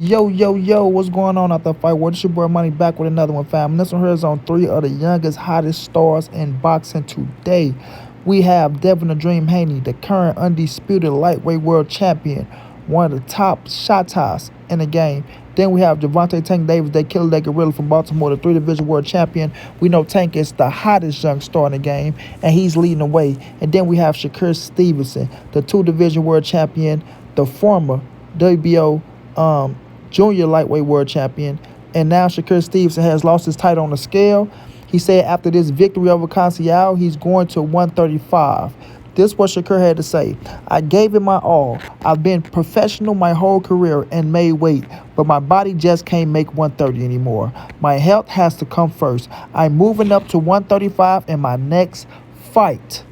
Yo, what's going on out the fight world? It's your boy Money back with another one, fam. And this one here is on three of the youngest, hottest stars in boxing today. We have Devin the Dream Haney, the current undisputed lightweight world champion, one of the top shotters in the game. Then we have Gervonta Tank Davis, that killer, that gorilla from Baltimore, the three-division world champion. We know Tank is the hottest young star in the game, and he's leading the way. And then we have Shakur Stevenson, the two-division world champion, the former WBO junior lightweight world champion, and now Shakur Stevenson has lost his title on the scale. He said after this victory over Conceição, he's going to 135. This is what Shakur had to say. I gave it my all. I've been professional my whole career and made weight, but my body just can't make 130 anymore. My health has to come first. I'm moving up to 135 in my next fight.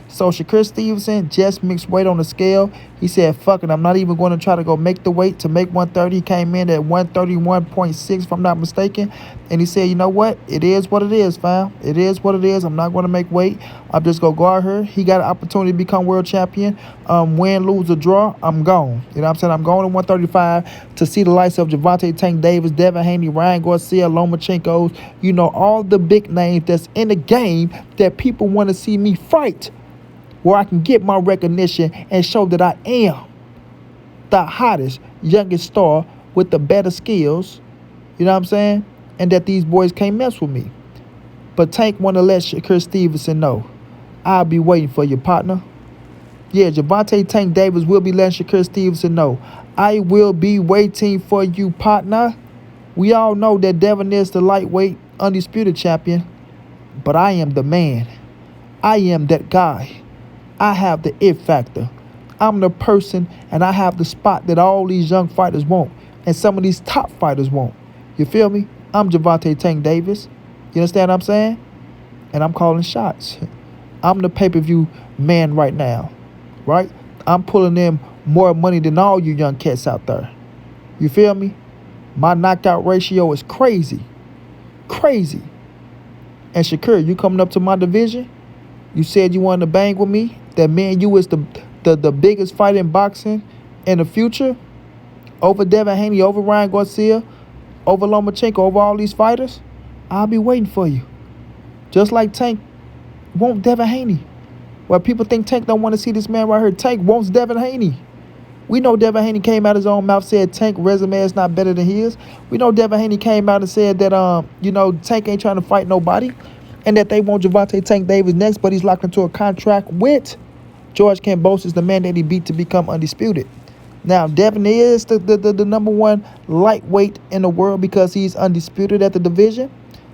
So Shakur Stevenson just mixed weight on the scale. He said, fuck it, I'm not even going to try to go make the weight to make 130. He came in at 131.6, if I'm not mistaken. And he said, you know what? It is what it is, fam. It is what it is. I'm not going to make weight. I'm just going to go out here. He got an opportunity to become world champion. Win, lose, or draw, I'm gone. You know what I'm saying? I'm going to 135 to see the likes of Gervonta Tank Davis, Devin Haney, Ryan Garcia, Lomachenko's. You know, all the big names that's in the game that people want to see me fight, where I can get my recognition and show that I am the hottest, youngest star with the better skills, you know what I'm saying? And that these boys can't mess with me. But Tank want to let Shakur Stevenson know, I'll be waiting for you, partner. Yeah, Gervonta Tank Davis will be letting Shakur Stevenson know, I will be waiting for you, partner. We all know that Devin is the lightweight undisputed champion, but I am the man. I am that guy. I have the it factor. I'm the person, and I have the spot that all these young fighters want, and some of these top fighters want. You feel me? I'm Gervonta Tank Davis. You understand what I'm saying? And I'm calling shots. I'm the pay-per-view man right now, right? I'm pulling in more money than all you young cats out there. You feel me? My knockout ratio is crazy. Crazy. And Shakur, you coming up to my division? You said you wanted to bang with me? That me and you is the biggest fight in boxing in the future? Over Devin Haney, over Ryan Garcia, over Lomachenko, over all these fighters? I'll be waiting for you. Just like Tank wants Devin Haney. Well, people think Tank don't want to see this man right here. Tank wants Devin Haney. We know Devin Haney came out his own mouth, said Tank resume is not better than his. We know Devin Haney came out and said that Tank ain't trying to fight nobody, and that they want Gervonta Tank Davis next, but he's locked into a contract with George Kambosos, the man that he beat to become undisputed. Now, Devin is the number one lightweight in the world because he's undisputed at the division.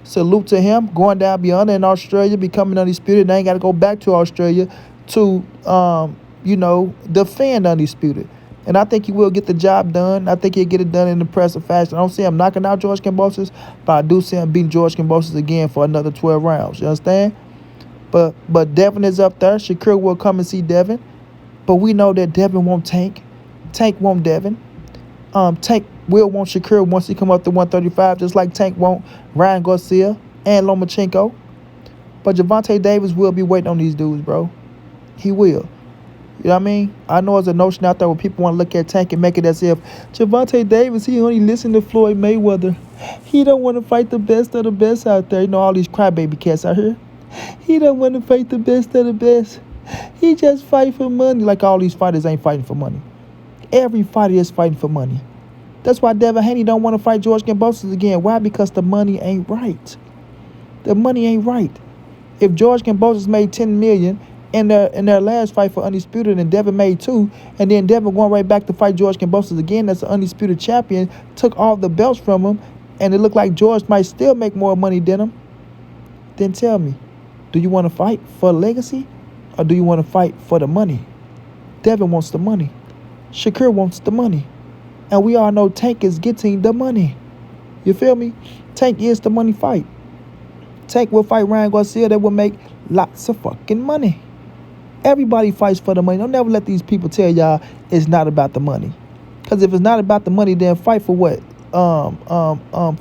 Salute to him. Going down beyond in Australia, becoming undisputed. They ain't got to go back to Australia to, defend undisputed. And I think he will get the job done. I think he'll get it done in impressive fashion. I don't see him knocking out George Kambosos, but I do see him beating George Kambosos again for another 12 rounds. You understand? But Devin is up there. Shakur will come and see Devin. But we know that Devin won't Tank. Tank won't Devin. Tank will want Shakur once he come up to 135, just like Tank won't Ryan Garcia and Lomachenko. But Gervonta Davis will be waiting on these dudes, bro. He will. You know what I mean? I know there's a notion out there where people want to look at Tank and make it as if Gervonta Davis, he only listen to Floyd Mayweather. He don't want to fight the best of the best out there. You know, all these crybaby cats out here. He don't want to fight the best of the best. He just fight for money. Like all these fighters ain't fighting for money. Every fighter is fighting for money. That's why Devin Haney don't want to fight George Kambosos again. Why? Because the money ain't right. The money ain't right. If George Kambosos made $10 million in their last fight for undisputed, and Devin made $2 million, and then Devin going right back to fight George Kambosos again, that's an undisputed champion, took all the belts from him, and it looked like George might still make more money than him, then tell me, do you want to fight for legacy, or do you want to fight for the money? Devin wants the money. Shakur wants the money. And we all know Tank is getting the money. You feel me? Tank is the money fight. Tank will fight Ryan Garcia. That will make lots of fucking money. Everybody fights for the money. Don't never let these people tell y'all it's not about the money. Because if it's not about the money, then fight for what?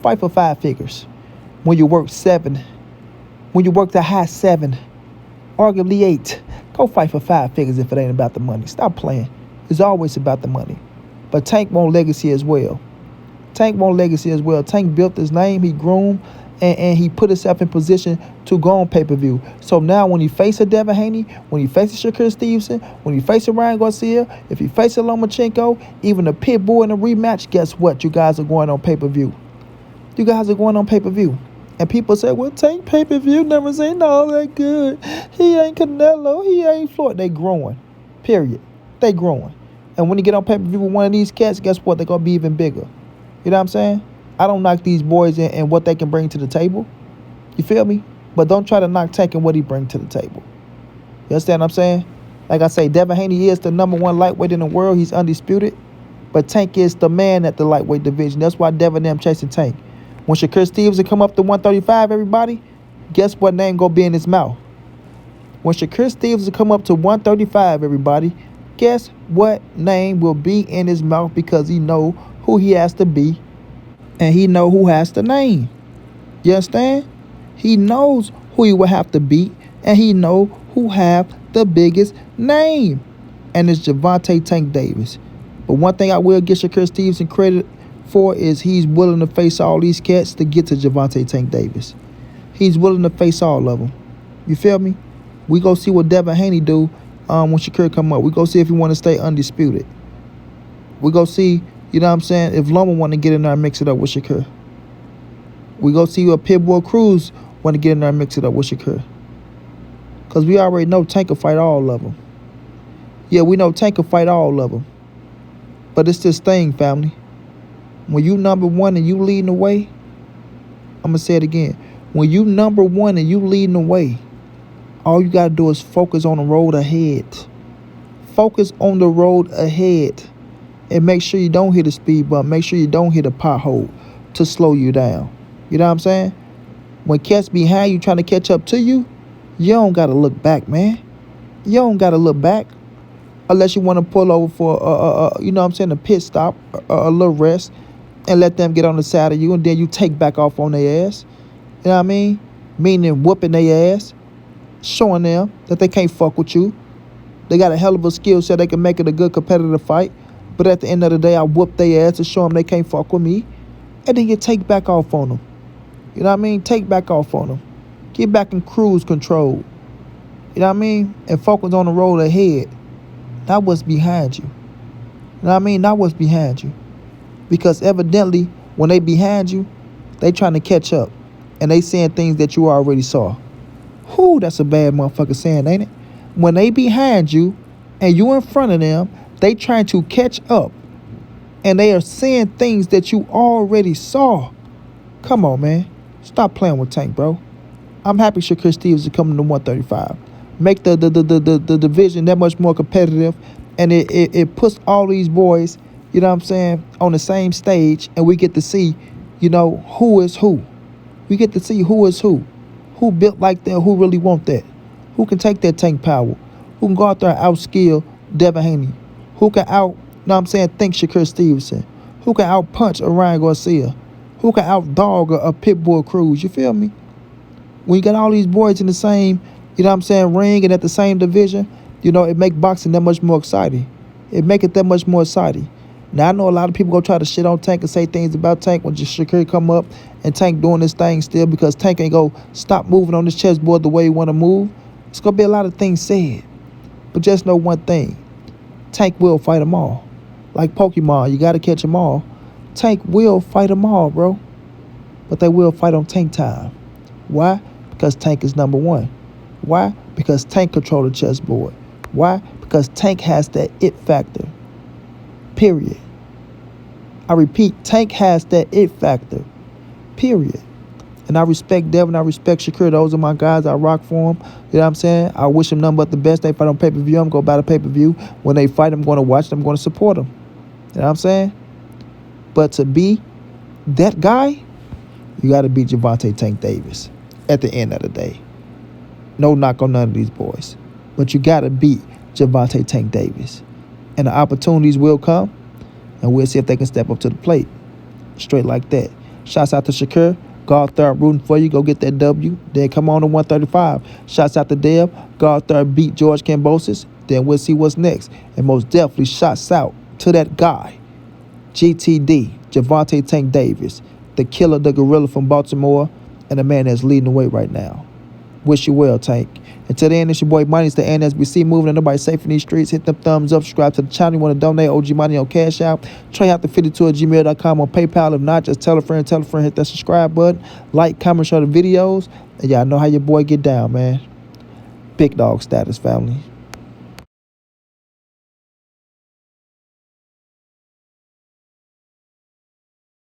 Fight for 5 figures. When you work 7. When you work the high 7. Arguably 8. Go fight for 5 figures if it ain't about the money. Stop playing. It's always about the money. But Tank want legacy as well. Tank want legacy as well. Tank built his name, he groomed, and he put himself in position to go on pay-per-view. So now when he faces Devin Haney, when he faces Shakur Stevenson, when he faces Ryan Garcia, if he faces Lomachenko, even the Pitbull in a rematch, guess what? You guys are going on pay-per-view. You guys are going on pay-per-view. And people say, well, Tank pay-per-view never say no, that good. He ain't Canelo, he ain't Floyd. They growing, period. They growing. And when you get on pay-per-view with one of these cats, guess what? They're going to be even bigger. You know what I'm saying? I don't knock these boys and what they can bring to the table. You feel me? But don't try to knock Tank and what he bring to the table. You understand what I'm saying? Like I say, Devin Haney is the number one lightweight in the world. He's undisputed. But Tank is the man at the lightweight division. That's why Devin them chasing Tank. When Shakur Stevenson come up to 135, everybody, guess what name gonna be in his mouth? When Shakur Stevenson come up to 135, everybody, guess what name will be in his mouth, because he know who he has to be and he know who has the name. You understand? He knows who he will have to beat, and he know who have the biggest name. And it's Gervonta Tank Davis. But one thing I will give Shakur Stevenson credit for is he's willing to face all these cats to get to Gervonta Tank Davis. He's willing to face all of them. You feel me? We go see what Devin Haney do when Shakur come up. We go see if he want to stay undisputed. We go see, you know what I'm saying, if Loma want to get in there and mix it up with Shakur. We go see what Pitbull Cruz want to get in there and mix it up with Shakur. Because we already know Tank will fight all of them. Yeah, we know Tank will fight all of them. But it's this thing, family. When you number one and you leading the way, I'm going to say it again. When you number one and you leading the way, all you got to do is focus on the road ahead. Focus on the road ahead. And make sure you don't hit a speed bump. Make sure you don't hit a pothole to slow you down. You know what I'm saying? When cats behind you trying to catch up to you, you don't got to look back, man. You don't got to look back. Unless you want to pull over for, you know what I'm saying, a pit stop, a little rest, and let them get on the side of you, and then you take back off on their ass. You know what I mean? Meaning whooping their ass, showing them that they can't fuck with you. They got a hell of a skill set. They can make it a good competitive fight. But at the end of the day, I whoop their ass to show them they can't fuck with me. And then you take back off on them. You know what I mean? Take back off on them. Get back in cruise control. You know what I mean? And focus on the road ahead. Not what's behind you. You know what I mean? Not what's behind you. Because evidently, when they behind you, they trying to catch up. And they saying things that you already saw. Whew, that's a bad motherfucker saying, ain't it? When they behind you and you in front of them, they trying to catch up. And they are saying things that you already saw. Come on, man. Stop playing with Tank, bro. I'm happy Shakur Stevens is coming to 135. Make the division that much more competitive. And it puts all these boys, you know what I'm saying, on the same stage. And we get to see, you know, who is who. We get to see who is who. Who built like that, who really want that. Who can take that Tank power. Who can go out there and outskill Devin Haney. Who can out, you know what I'm saying, think Shakur Stevenson. Who can out-punch a Ryan Garcia. Who can out-dog a Pitbull Cruz. You feel me? When you got all these boys in the same, you know what I'm saying, ring and at the same division, you know, it make boxing that much more exciting. It make it that much more exciting. Now, I know a lot of people go try to shit on Tank and say things about Tank when Shakur come up and Tank doing this thing still because Tank ain't go stop moving on this chessboard the way he want to move. It's going to be a lot of things said. But just know one thing. Tank will fight them all. Like Pokemon, you got to catch them all. Tank will fight them all, bro. But they will fight on Tank time. Why? Because Tank is number one. Why? Because Tank control the chessboard. Why? Because Tank has that it factor. Period. I repeat, Tank has that it factor. Period. And I respect Devin. I respect Shakur. Those are my guys. I rock for them. You know what I'm saying? I wish them nothing but the best. They fight on pay-per-view. I'm going to buy the pay-per-view. When they fight, I'm going to watch them. I'm going to support them. You know what I'm saying? But to be that guy, you got to beat Gervonta Tank Davis at the end of the day. No knock on none of these boys. But you got to beat Gervonta Tank Davis. And the opportunities will come, and we'll see if they can step up to the plate. Straight like that. Shouts out to Shakur. God third rooting for you. Go get that W. Then come on to 135. Shouts out to Dev. God third beat George Kambosos. Then we'll see what's next. And most definitely shouts out to that guy, GTD. Gervonta Tank Davis, the killer, the gorilla from Baltimore, and the man that's leading the way right now. Wish you well, Tank. Until then, it's your boy Money. It's the NSBC moving and nobody safe in these streets. Hit them thumbs up, subscribe to the channel. You want to donate OG Money on Cash App. Try out the 52 at gmail.com on PayPal. If not, just tell a friend, hit that subscribe button. Like, comment, share the videos. And y'all know how your boy get down, man. Big dog status, family.